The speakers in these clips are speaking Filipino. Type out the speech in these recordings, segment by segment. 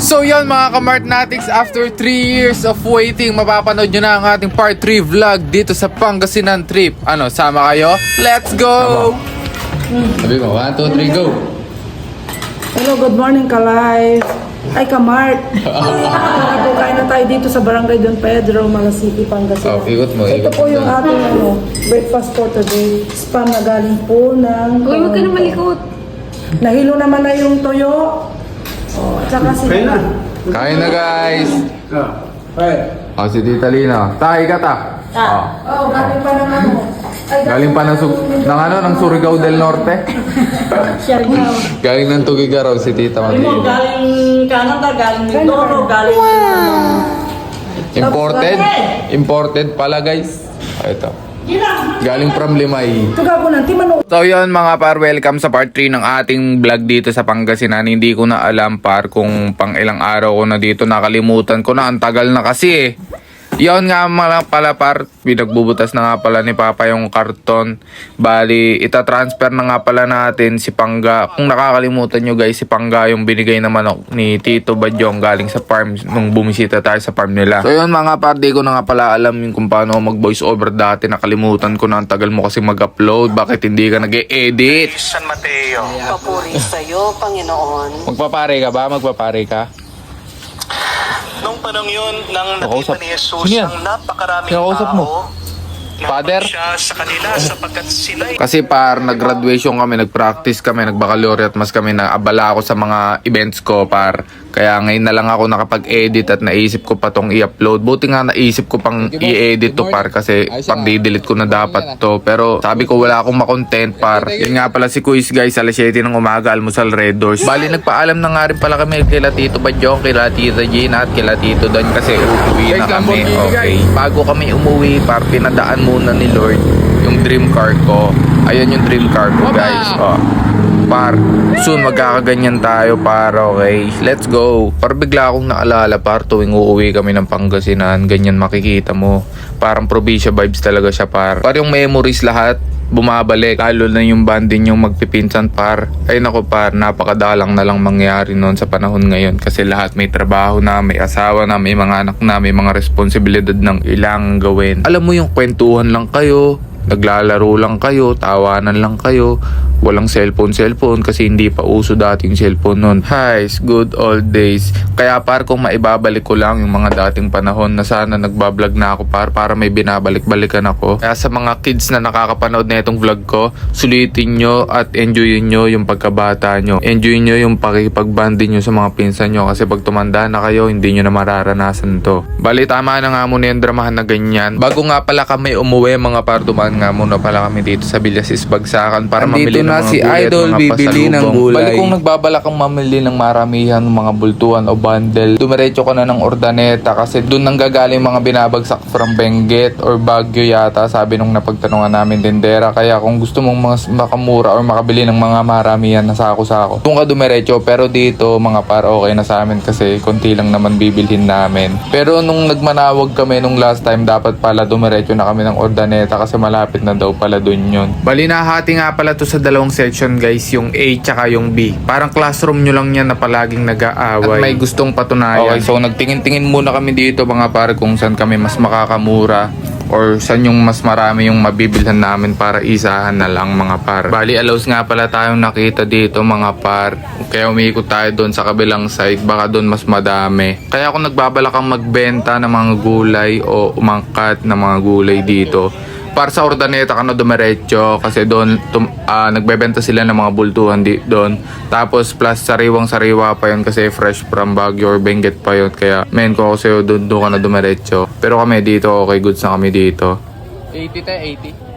So yun mga kamartnatics, after 3 years of waiting, mapapanood nyo na ang ating part 3 vlog dito sa Pangasinan trip. Ano, sama kayo? Let's go! Sabi mo, 1, 2, 3, go! Hello, good morning ka-live. Ay, ka-Mart. Kain na tayo dito sa Barangay Don Pedro, Malasiki, Pangasinan. Oh, ikot mo, Ito ikot po mo. yung ating breakfast for today. Spam na galing po ng... Uy, huwag ka na malikot. Nahilo naman na yung toyo. Oh, at saka si... Kain na guys! Oh, si Tita Lina. Tahi ka ta? Oh, galing pa ng ano. Ay, Galing pa ng Surigao del Norte. Siargao. Galing ng Tugigaraw si Tita Matilde. Galing Canada, galing Mindoro, galing... Imported pala guys. Ito. Galing from Limay. ito gago ng timano. So yun mga par, welcome sa part 3 ng ating vlog dito sa Pangasinan. Hindi ko na alam par kung pang ilang araw ko na dito, nakalimutan ko na, ang tagal na kasi eh. Yun nga pala par, pinagbubutas na nga pala ni Papa yung karton. Bali, itatransfer na nga pala natin si Pangga. Kung nakakalimutan nyo guys, si Pangga yung binigay na manok ni Tito Badyong galing sa farm nung bumisita tayo sa farm nila. So yun mga par, di ko na nga pala alam yung kung paano mag voice over dati. Nakalimutan ko na, ang tagal mo kasi mag-upload. Bakit hindi ka nag-e-edit? San Mateo. Papuri sa'yo, Panginoon. Magpapare ka ba? Magpapare ka? Nung panong yun, nang Nakausap. nakita ni Jesus Sino yan? ang napakaraming Kinakausap mo? tao, Father? siya sa kanila sapagkat sila Kasi par, nag-graduation kami, nag-practice kami, nag-baccalaureate mas kami, naabala ako sa mga events ko par. Kaya ngayon na lang ako nakapag-edit at naisip ko pa tong i-upload. Buti nga naisip ko pang i-edit to par kasi pang di-delete ko na dapat to. Pero sabi ko wala akong makontent par. Yun nga pala si Quiz guys, alas 7 ng umaga, almusal Red Doors. Bali nagpaalam na nga rin pala kami kila Tito Badyong, kila Tita Gina at kila Tito Don kasi uuwi na kami. Okay. Bago kami umuwi par, pinadaan muna ni Lord yung dream car ko. Ayan yung dream car ko guys. Oh. Par, soon magkakaganyan tayo par, okay? Let's go. Par, bigla akong naalala par, tuwing uuwi kami ng Pangasinan, ganyan makikita mo. Parang probinsya vibes talaga siya par. Par, yung memories lahat bumabalik, lalo na yung banding yung magpipinsan par. Ay nako par, napakadalang na lang mangyari noon sa panahon ngayon kasi lahat may trabaho na, may asawa na, may mga anak na, may mga responsibilidad ng ilang gawin. Alam mo yung kwentuhan lang kayo, naglalaro lang kayo, tawanan lang kayo, walang cellphone kasi hindi pa uso dating cellphone nun. Highs, good old days. Kaya par, kung maibabalik ko lang yung mga dating panahon na sana nagbablog na ako par, para may binabalik-balikan ako. Kaya sa mga kids na nakakapanood na itong vlog ko, sulitin nyo at enjoyin nyo yung pagkabata nyo. Enjoyin nyo yung pakipagbanding nyo sa mga pinsan nyo kasi pag tumanda na kayo, hindi nyo na mararanasan to. Bali, tama na nga muna yung dramahan na ganyan. Bago nga pala kami umuwi mga par, dumaan nga muna pala kami dito sa Villasis Bagsakan para mamili ng mga si gulay Idol, bibili ng gulay. Bali kung nagbabalak kang mamili ng maramihan ng mga bultuhan o bundle, dumiretso ka na ng Ordaneta kasi doon nanggagaling mga binabagsak from Benguet or Baguio yata, sabi nung napagtanungan namin tindera. Kaya kung gusto mong makamura or makabili ng mga maramihan na sako-sako, doon ka dumiretso. Pero dito mga par, okay na sa amin kasi konti lang naman bibilhin namin. Pero nung nagmanawag kami nung last time, dapat pala dumiretso na kami ng Ordaneta kasi malapit na daw pala doon yun. Bali nahati nga pala to sa dalawang section guys, yung A tsaka yung B. Parang classroom nyo lang yan na palaging nag-aaway at may gustong patunayan. Okay, so nagtingin-tingin muna kami dito mga par kung saan kami mas makakamura or saan yung mas marami yung mabibilhan namin para isahan na lang mga par. Bali allows nga pala tayong nakita dito mga par. Kaya umiikot tayo doon sa kabilang side, baka doon mas madami. Kaya kung nagbabalak kang magbenta ng mga gulay o umangkat ng mga gulay dito, para sa Ordaneta ka na dumiretso kasi doon nagbebenta sila ng mga bultuhan doon. Tapos plus sariwang-sariwa pa yun kasi fresh from Baguio or Benguet pa yun. Kaya men ko kasi doon ka na dumiretso. Pero kami dito, okay, goods na kami dito. 80 tayo, 80.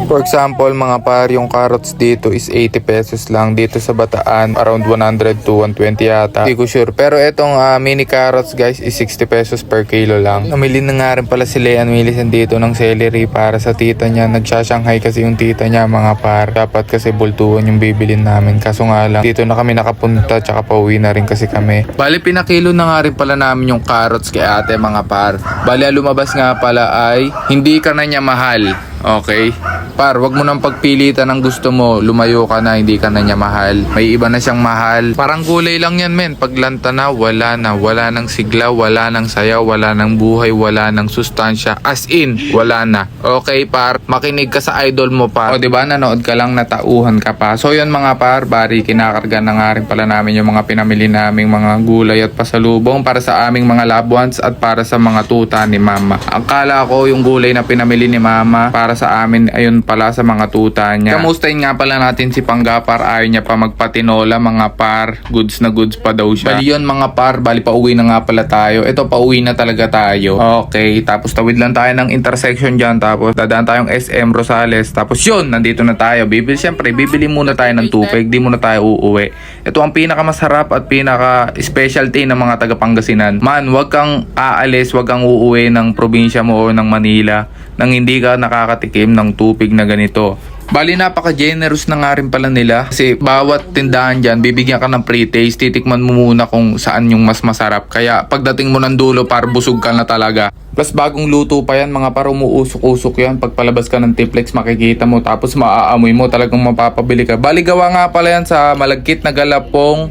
For example, mga par, yung carrots dito is 80 pesos lang. Dito sa Bataan, around 100 to 120 yata. Hindi ko sure. Pero etong mini carrots guys is 60 pesos per kilo lang. Namili na nga rin pala si Leanne Milisan dito ng celery para sa tita niya. Nagsashanghai kasi yung tita niya mga par. Dapat kasi bultuhan yung bibilin namin. Kaso nga lang, dito na kami nakapunta tsaka pauwi na rin kasi kami. Bali, pinakilo na nga rin pala namin yung carrots kay ate mga par. Bali, lumabas nga pala ay hindi ka na niya mahal. Okay? Par, wag mo nang pagpilitan ng gusto mo. Lumayo ka na, hindi ka na niya mahal. May iba na siyang mahal. Parang gulay lang yan, men. Paglanta na, wala na. Wala nang sigla, wala nang sayaw, wala nang buhay, wala nang sustansya. As in, wala na. Okay, par? Makinig ka sa idol mo, par. O, diba? Nanood ka lang, natauhan ka pa. So, yun mga par, bari, kinakarga na nga rin pala namin yung mga pinamili naming mga gulay at pasalubong para sa aming mga loved ones at para sa mga tuta ni mama. Akala ko yung gulay na pinamili ni mama para sa amin, ayun pala sa mga tuta niya. Kamustahin nga pala natin si Panggapar, ayaw niya pa magpatinola mga par, goods na goods pa daw siya. Bali yun mga par, bali pauwi na nga pala tayo. Ito pauwi na talaga tayo. Okay, tapos tawid lang tayo ng intersection dyan, tapos dadaan tayong SM Rosales, tapos yun, nandito na tayo. Siyempre, bibili muna tayo ng tubig, di muna tayo uuwi. Ito ang pinakamasarap at pinaka specialty ng mga taga Pangasinan. Man, wag kang aalis, wag kang uuwi ng probinsya mo o ng Manila nang hindi ka nakakatikim ng tubig na ganito. Bali, napaka-generous na nga rin pala nila kasi bawat tindahan dyan, bibigyan ka ng pre-taste, titikman mo muna kung saan yung mas masarap. Kaya pagdating mo ng dulo, par busog ka na talaga. Plus bagong luto pa yan, mga par, umuusok-usok yan. Pag palabas ka ng Tiplex, makikita mo, tapos maaamoy mo, talagang mapapabili ka. Bali, gawa nga pala yan sa malagkit na galapong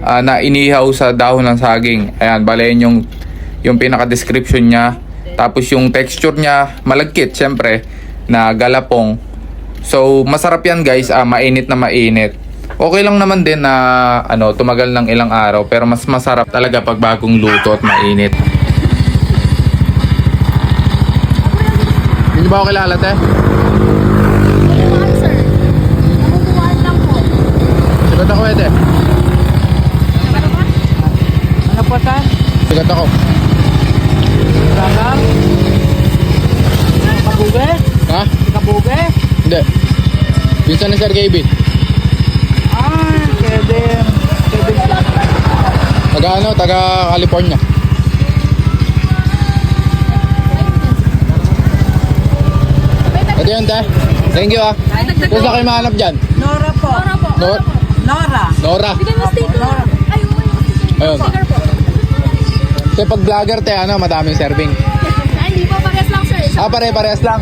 na inihaw sa dahon ng saging. Ayan, bali yan yung pinaka-description niya. Tapos yung texture niya, malagkit, syempre, na galapong. So, masarap yan guys, mainit na mainit. Okay lang naman din na tumagal ng ilang araw, pero mas masarap talaga pag bagong luto at mainit. Hindi ba ako kilala, te? Nabubuhay, sir. Nabubuhay lang po. Sigat ako, ete. Ano po, sir? Sigat ako. Kakang? Kabuge? Ha? Kabuge? Hindi. Pinsan ni Sir KB. Kevin. Taga California. Ito yun, te. Thank you, Kung sa kayo mahanap dyan? Nora po. Nora. Bigyan mo sticker. Ayun. Sticker po. Kasi pag vlogger, te, madaming serving. Ay, hindi po. Parehas lang, sir. Pare-parehas lang.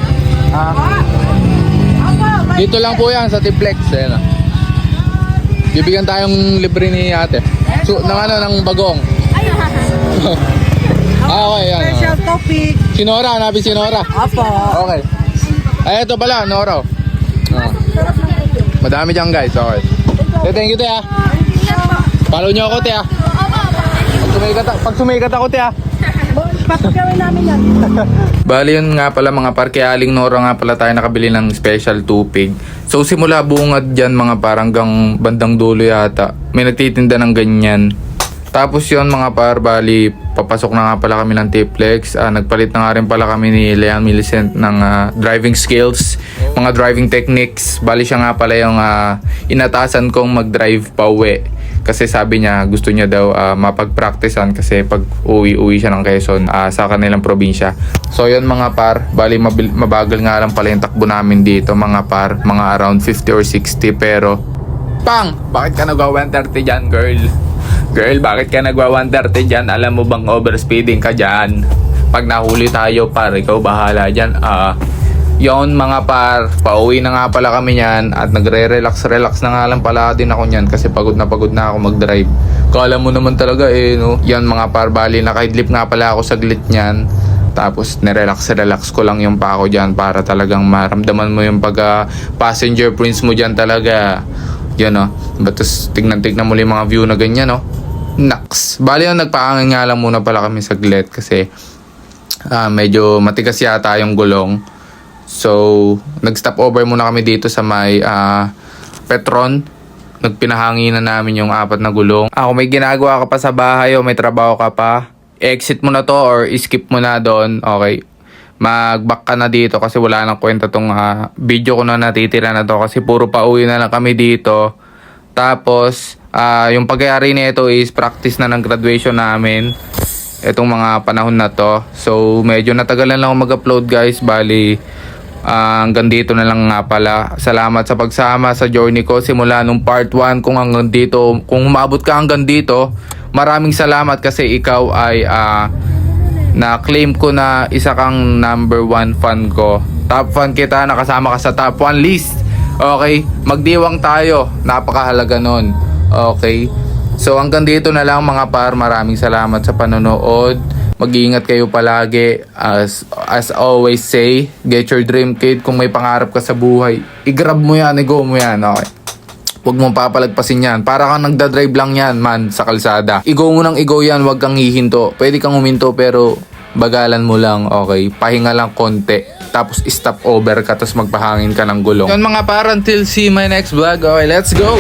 Dito lang po yan sa Tiplex. Ayan, bibigyan tayong libre ni ate. So, ng bagong. Ay, Okay, yan. Special topic. Si Nora, hanapin si Nora. Apo. Okay. Ay, ito pala, Nora. Madami dyan guys, okay. Thank you, te, Follow nyo ako, te, Pag sumikat ako, te, Papagawin namin yan. Bali yun nga pala mga par, kaya aling Nora nga pala tayo nakabili ng special tupig. So simula bungad dyan mga par hanggang bandang dulo yata, may nagtitinda ng ganyan. Tapos yun mga par, bali papasok na nga pala kami ng Tiplex. Nagpalit na nga rin pala kami ni Leon Millicent ng driving skills, mga driving techniques. Bali siya nga pala yung inatasan kong mag-drive pa uwi. Kasi sabi niya gusto niya daw mapag-practicean kasi pag uwi siya ng Quezon sa kanilang probinsya. So yun mga par, bali mabagal nga lang pala yung takbo namin dito mga par, mga around 50 or 60 pero bakit ka nagwa 130 dyan, girl? Girl, bakit ka nagwa 130 dyan? Alam mo bang overspeeding ka dyan? Pag nahuli tayo par, ikaw bahala dyan. Yon mga par, pauwi na nga pala kami niyan at nagre-relax na nga lang pala din ako niyan kasi pagod na ako mag-drive. Kala mo naman talaga no. Yan mga par, bali naka-headlift nga pala ako saglit niyan. Tapos nirelax ko lang yung pa ako diyan para talagang maramdaman mo yung pag passenger prince mo diyan talaga. Yan Batos tignan mo yung mga view na ganyan Naks. Bali nagpaangin nga lang muna pala kami saglit kasi medyo matigas yata yung gulong. So, nag-stop over muna kami dito sa may Petron. Nagpinahanginan namin yung 4 na gulong. Kung may ginagawa ka pa sa bahay o may trabaho ka pa, exit mo na to or skip mo na doon. Okay. Mag-back ka na dito kasi wala nang kwenta tong video ko na natitira na to kasi puro pauwi na lang kami dito. Tapos, yung pagyayari nito is practice na ng graduation namin. Itong mga panahon na to. So, medyo natagalan lang ako mag-upload guys. Bali, hanggang dito na lang nga pala. Salamat sa pagsama sa journey ko simula nung part 1 kung hanggang dito. Kung umabot ka hanggang dito, maraming salamat kasi ikaw ay na-claim ko na isa kang number 1 fan ko. Top fan kita, nakasama ka sa top 1 list. Okay, magdiwang tayo. Napakahalaga nun. Okay. So hanggang dito na lang mga par. Maraming salamat sa panonood. Mag-iingat kayo palagi. As always say, get your dream kid. Kung may pangarap ka sa buhay, i-grab mo yan, i-go mo yan. Okay. Huwag mong papalagpasin yan. Para kang nagdadrive lang yan man sa kalsada. I-go mo nang i-go yan. Huwag kang hihinto. Pwede kang huminto pero bagalan mo lang. Okay. Pahinga lang konti. Tapos stop over ka. Tapos magpahangin ka ng gulong. Yun mga par. Until see my next vlog. Okay, let's go!